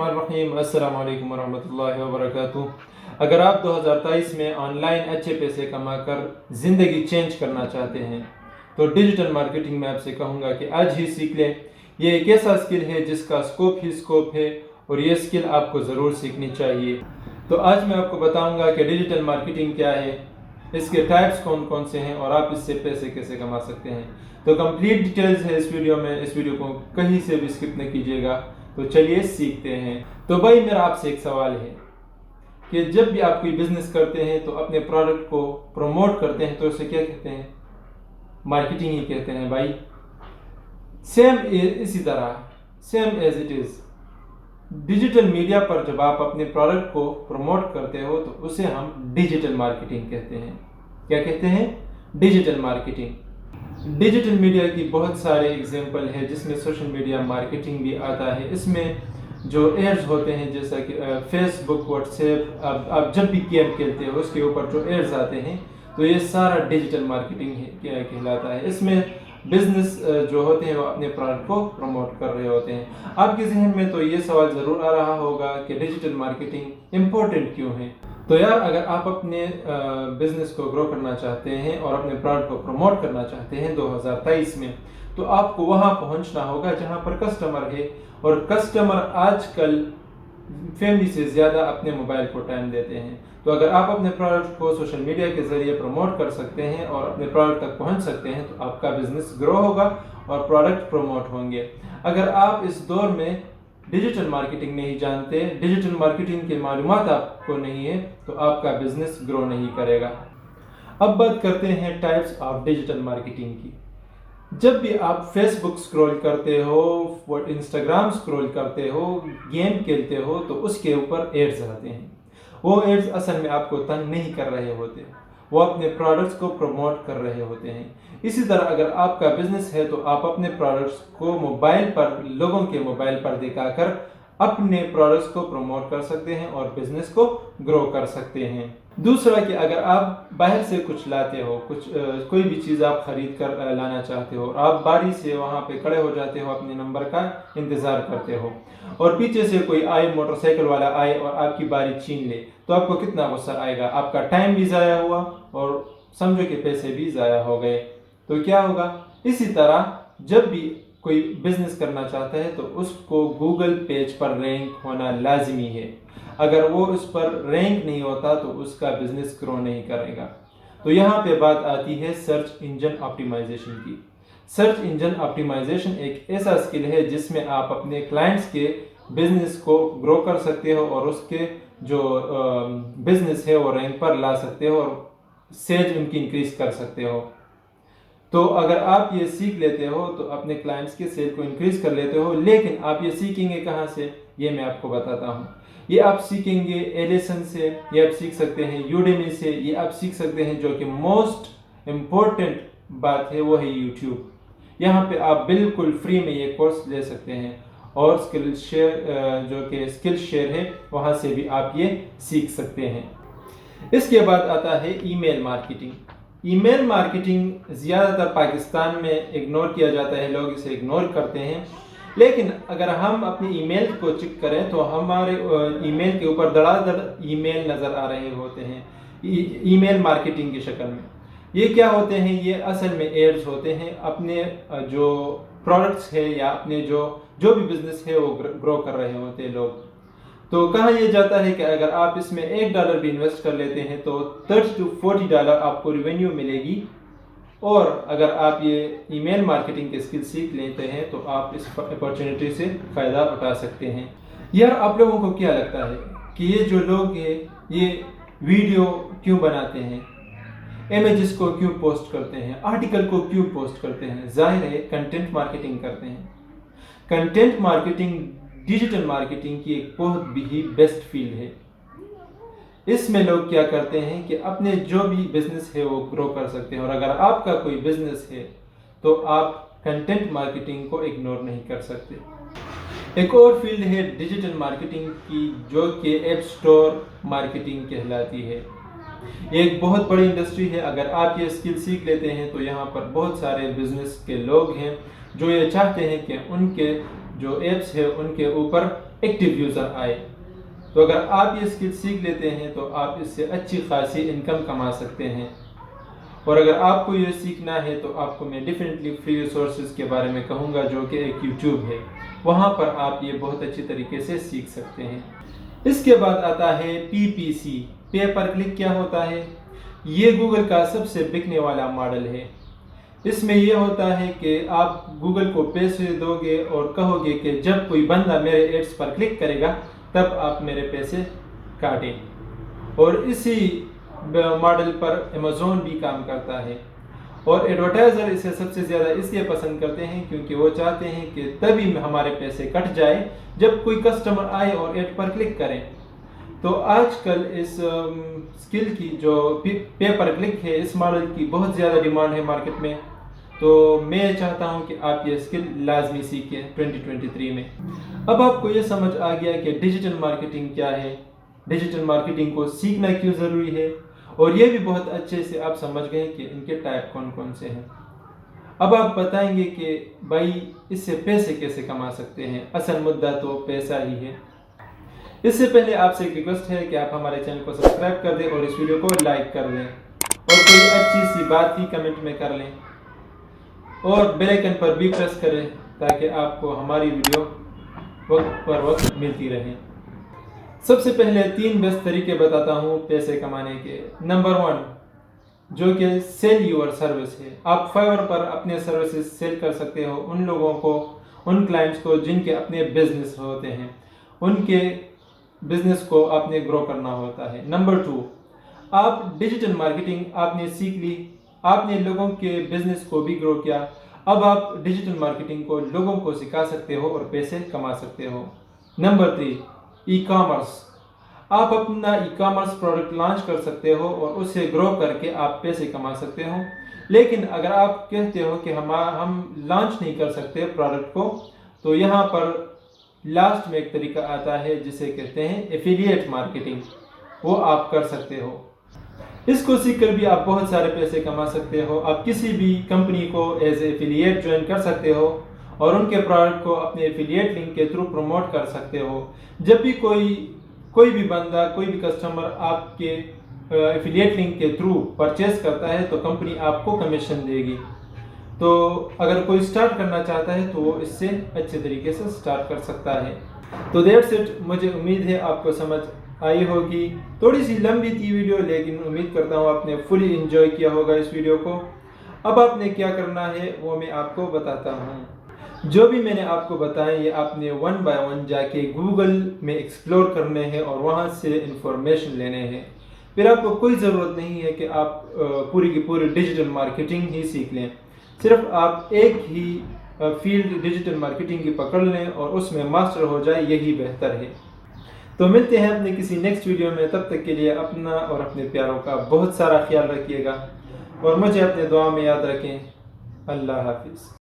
बिस्मिल्लाहिर्रहमानिर्रहीम। अस्सलामु अलैकुम वरहमतुल्लाहि वबरकातुह। अगर आप 2023 में ऑनलाइन अच्छे पैसे कमाकर ज़िंदगी चेंज करना चाहते हैं तो डिजिटल मार्केटिंग में आपसे कहूँगा कि आज ही सीख लें। ये एक ऐसा स्किल है जिसका स्कोप ही स्कोप है और ये स्किल आपको ज़रूर सीखनी चाहिए। तो आज मैं आपको बताऊँगा कि डिजिटल मार्केटिंग क्या है, इसके टाइप्स कौन कौन से हैं और आप इससे पैसे कैसे कमा सकते हैं। तो कंप्लीट डिटेल्स है इस वीडियो में, इस वीडियो को कहीं से भी स्किप नहीं कीजिएगा। तो चलिए सीखते हैं। तो भाई मेरा आपसे एक सवाल है कि जब भी आप कोई बिजनेस करते हैं तो अपने प्रोडक्ट को प्रमोट करते हैं तो उसे क्या कहते हैं? मार्केटिंग ही कहते हैं भाई। इसी तरह same as it is digital media पर जब आप अपने प्रोडक्ट को प्रमोट करते हो तो उसे हम डिजिटल मार्केटिंग कहते हैं। क्या कहते हैं? Digital marketing. डिजिटल मीडिया की बहुत सारे एग्जांपल है जिसमें सोशल मीडिया मार्केटिंग भी आता है। इसमें जो एड्स होते हैं जैसा कि फेसबुक, व्हाट्सएप, आप जब भी गेम खेलते हो उसके ऊपर जो एड्स आते हैं तो ये सारा डिजिटल मार्केटिंग कहलाता है। इसमें बिजनेस जो होते हैं वो अपने प्रोडक्ट को प्रमोट कर रहे होते हैं। आपके जहन में तो ये सवाल ज़रूर आ रहा होगा कि डिजिटल मार्केटिंग इम्पोर्टेंट क्यों है। तो यार, अगर आप अपने बिजनेस को ग्रो करना चाहते हैं और अपने प्रोडक्ट को प्रमोट करना चाहते हैं 2023 में, तो आपको वहाँ पहुँचना होगा जहाँ पर कस्टमर है। और कस्टमर आजकल फैमिली से ज़्यादा अपने मोबाइल को टाइम देते हैं। तो अगर आप अपने प्रोडक्ट को सोशल मीडिया के ज़रिए प्रमोट कर सकते हैं और अपने प्रोडक्ट तक पहुँच सकते हैं तो आपका बिजनेस ग्रो होगा और प्रोडक्ट प्रमोट होंगे। अगर आप इस दौर में डिजिटल मार्केटिंग नहीं जानते, डिजिटल मार्केटिंग की मालूमात आपको नहीं है, तो आपका बिजनेस ग्रो नहीं करेगा। अब बात करते हैं टाइप्स ऑफ डिजिटल मार्केटिंग की। जब भी आप फेसबुक स्क्रॉल करते हो, इंस्टाग्राम स्क्रॉल करते हो, गेम खेलते हो तो उसके ऊपर एड्स आते हैं। वो एड्स असल में आपको तंग नहीं कर रहे होते, वो अपने प्रोडक्ट्स को प्रमोट कर रहे होते हैं। इसी तरह अगर आपका बिजनेस है तो आप अपने प्रोडक्ट्स को मोबाइल पर, लोगों के मोबाइल पर दिखाकर अपने प्रोडक्ट्स को प्रमोट कर सकते हैं और बिजनेस को ग्रो कर सकते हैं। दूसरा कि अगर आप बाहर से कुछ लाते हो, कोई भी चीज़ आप खरीद कर लाना चाहते हो, आप बारी से वहाँ पे खड़े हो जाते हो, अपने नंबर का इंतज़ार करते हो और पीछे से कोई आए, मोटरसाइकिल वाला आए और आपकी बारी छीन ले, तो आपको कितना गुस्सा आएगा। आपका टाइम भी ज़ाया हुआ और समझो कि पैसे भी ज़ाया हो गए। तो क्या होगा? इसी तरह जब भी कोई बिजनेस करना चाहता है तो उसको गूगल पेज पर रैंक होना लाजमी है। अगर वो उस पर रैंक नहीं होता तो उसका बिजनेस ग्रो नहीं करेगा। तो यहाँ पे बात आती है सर्च इंजन ऑप्टिमाइजेशन की। सर्च इंजन ऑप्टिमाइजेशन एक ऐसा स्किल है जिसमें आप अपने क्लाइंट्स के बिजनेस को ग्रो कर सकते हो और उसके जो बिजनेस है वो रैंक पर ला सकते हो और सेल उनकी इंक्रीज कर सकते हो। तो अगर आप ये सीख लेते हो तो अपने क्लाइंट्स के सेल को इंक्रीज कर लेते हो। लेकिन आप ये सीखेंगे कहाँ से, ये मैं आपको बताता हूँ। ये आप सीखेंगे एलिसन से, ये आप सीख सकते हैं यूडेमी से, ये आप सीख सकते हैं जो कि मोस्ट इम्पोर्टेंट बात है वो है यूट्यूब। यहाँ पे आप बिल्कुल फ्री में ये कोर्स ले सकते हैं और स्किल शेयर, जो कि स्किल शेयर है, वहाँ से भी आप ये सीख सकते हैं। इसके बाद आता है ईमेल मार्केटिंग। ईमेल मार्केटिंग ज़्यादातर पाकिस्तान में इग्नोर किया जाता है, लोग इसे इग्नोर करते हैं। लेकिन अगर हम अपनी ईमेल को चेक करें तो हमारे ईमेल के ऊपर धड़ाधड़ ईमेल नज़र आ रहे होते हैं ईमेल मार्केटिंग की शक्ल में। ये क्या होते हैं? ये असल में एड्स होते हैं। अपने जो प्रोडक्ट्स है या अपने जो भी बिजनेस है वो ग्रो कर रहे होते हैं लोग। तो कहाँ ये जाता है कि अगर आप इसमें $1 भी इन्वेस्ट कर लेते हैं तो $30 to $40 आपको रिवेन्यू मिलेगी। और अगर आप ये ईमेल मार्केटिंग के स्किल सीख लेते हैं तो आप इस अपॉर्चुनिटी से फ़ायदा उठा सकते हैं। यार, आप लोगों को क्या लगता है कि ये जो लोग हैं ये वीडियो क्यों बनाते हैं, इमेजेस को क्यों पोस्ट करते हैं, आर्टिकल को क्यों पोस्ट करते हैं? जाहिर है कंटेंट मार्केटिंग करते हैं। कंटेंट मार्केटिंग डिजिटल मार्केटिंग की एक बहुत ही बेस्ट फील्ड है। इसमें लोग क्या करते हैं कि अपने जो भी बिजनेस है वो ग्रो कर सकते हैं। और अगर आपका कोई बिजनेस है तो आप कंटेंट मार्केटिंग को इग्नोर नहीं कर सकते। एक और फील्ड है डिजिटल मार्केटिंग की जो कि ऐप स्टोर मार्केटिंग कहलाती है। ये एक बहुत बड़ी इंडस्ट्री है। अगर आप ये स्किल सीख लेते हैं तो यहाँ पर बहुत सारे बिजनेस के लोग हैं जो ये चाहते हैं कि उनके जो एप्स है उनके ऊपर ایکٹیو یوزر آئے۔ تو اگر آپ یہ اسکل سیکھ لیتے ہیں تو آپ اس سے اچھی خاصی انکم کما سکتے ہیں۔ اور اگر آپ کو یہ سیکھنا ہے تو آپ کو میں ڈیفینیٹلی فری ریسورسز کے بارے میں کہوں گا، جو کہ ایک یوٹیوب ہے، وہاں پر آپ یہ بہت اچھی طریقے سے سیکھ سکتے ہیں۔ اس کے بعد آتا ہے PPC، پے پر کلک۔ کیا ہوتا ہے؟ یہ گوگل کا سب سے بکنے والا ماڈل ہے۔ اس میں یہ ہوتا ہے کہ آپ گوگل کو پیسے دو گے اور کہو گے کہ جب کوئی بندہ میرے ایڈس پر کلک کرے گا تب آپ میرے پیسے کاٹیں، اور اسی ماڈل پر Amazon بھی کام کرتا ہے۔ اور ایڈورٹائزر اسے سب سے زیادہ اس لیے پسند کرتے ہیں کیونکہ وہ چاہتے ہیں کہ تبھی ہمارے پیسے کٹ جائے جب کوئی کسٹمر آئے اور ایڈ پر کلک کریں۔ تو آج کل اس اسکل کی جو پے پر کلک ہے، اس ماڈل کی بہت زیادہ ڈیمانڈ ہے مارکیٹ میں۔ تو میں چاہتا ہوں کہ آپ یہ اسکل لازمی سیکھیں 2023 میں۔ اب آپ کو یہ سمجھ آ گیا کہ ڈیجیٹل مارکیٹنگ کیا ہے، ڈیجیٹل مارکیٹنگ کو سیکھنا کیوں ضروری ہے، اور یہ بھی بہت اچھے سے آپ سمجھ گئے کہ ان کے ٹائپ کون کون سے ہیں۔ اب آپ بتائیں گے کہ بھائی اس سے پیسے کیسے کما سکتے ہیں؟ اصل مدعا تو پیسہ ہی ہے۔ اس سے پہلے آپ سے ایک ریکویسٹ ہے کہ آپ ہمارے چینل کو سبسکرائب کر دیں اور اس ویڈیو کو لائک کر دیں، اور کوئی اچھی سی بات ہی کمنٹ میں کر لیں، اور بیل آئیکن پر بھی پریس کریں تاکہ آپ کو ہماری ویڈیو وقت پر وقت ملتی رہے۔ سب سے پہلے 3 بیسٹ طریقے بتاتا ہوں پیسے کمانے کے۔ نمبر 1، جو کہ سیل یور سروس ہے۔ آپ فائور پر اپنے سروسز سیل کر سکتے ہو ان لوگوں کو، ان کلائنٹس کو جن کے اپنے بزنس ہوتے ہیں، ان کے بزنس کو آپ نے گرو کرنا ہوتا ہے۔ نمبر 2، آپ ڈیجیٹل مارکیٹنگ آپ نے سیکھ لی، آپ نے لوگوں کے بزنس کو بھی گرو کیا، اب آپ ڈیجیٹل مارکیٹنگ کو لوگوں کو سکھا سکتے ہو اور پیسے کما سکتے ہو۔ Number 3، e commerce. آپ اپنا ای کامرس پروڈکٹ لانچ کر سکتے ہو اور اسے گرو کر کے آپ پیسے کما سکتے ہو۔ لیکن اگر آپ کہتے ہو کہ ہم لانچ نہیں کر سکتے پروڈکٹ کو، تو یہاں پر لاسٹ میں ایک طریقہ آتا ہے جسے کہتے ہیں ایفیلیٹ مارکیٹنگ، وہ آپ کر سکتے ہو۔ اس کو سیکھ کر بھی آپ بہت سارے پیسے کما سکتے ہو۔ آپ کسی بھی کمپنی کو ایز اے ایفیلیٹ جوائن کر سکتے ہو اور ان کے پروڈکٹ کو اپنے ایفیلیٹ لنک کے تھرو پروموٹ کر سکتے ہو۔ جب بھی کوئی بھی بندہ، کوئی بھی کسٹمر آپ کے ایفیلیٹ لنک کے تھرو پرچیز کرتا ہے تو کمپنی آپ کو کمیشن دے گی۔ تو اگر کوئی سٹارٹ کرنا چاہتا ہے تو وہ اس سے اچھے طریقے سے سٹارٹ کر سکتا ہے۔ تو دیٹس اٹ، مجھے امید ہے آپ کو سمجھ آئی ہوگی۔ تھوڑی سی لمبی تھی ویڈیو، لیکن امید کرتا ہوں آپ نے فلی انجوائے کیا ہوگا اس ویڈیو کو۔ اب آپ نے کیا کرنا ہے وہ میں آپ کو بتاتا ہوں۔ جو بھی میں نے آپ کو بتائیں یہ آپ نے 1 by 1 جا کے گوگل میں ایکسپلور کرنے ہیں اور وہاں سے انفارمیشن لینے ہیں۔ پھر آپ کو کوئی ضرورت نہیں ہے کہ آپ پوری کی پوری ڈیجیٹل مارکیٹنگ ہی سیکھ لیں، صرف آپ ایک ہی فیلڈ ڈیجیٹل مارکیٹنگ کی پکڑ لیں اور اس میں ماسٹر ہو جائے، یہی بہتر ہے۔ تو ملتے ہیں اپنے کسی نیکسٹ ویڈیو میں، تب تک کے لیے اپنا اور اپنے پیاروں کا بہت سارا خیال رکھیے گا، اور مجھے اپنے دعا میں یاد رکھیں۔ اللہ حافظ۔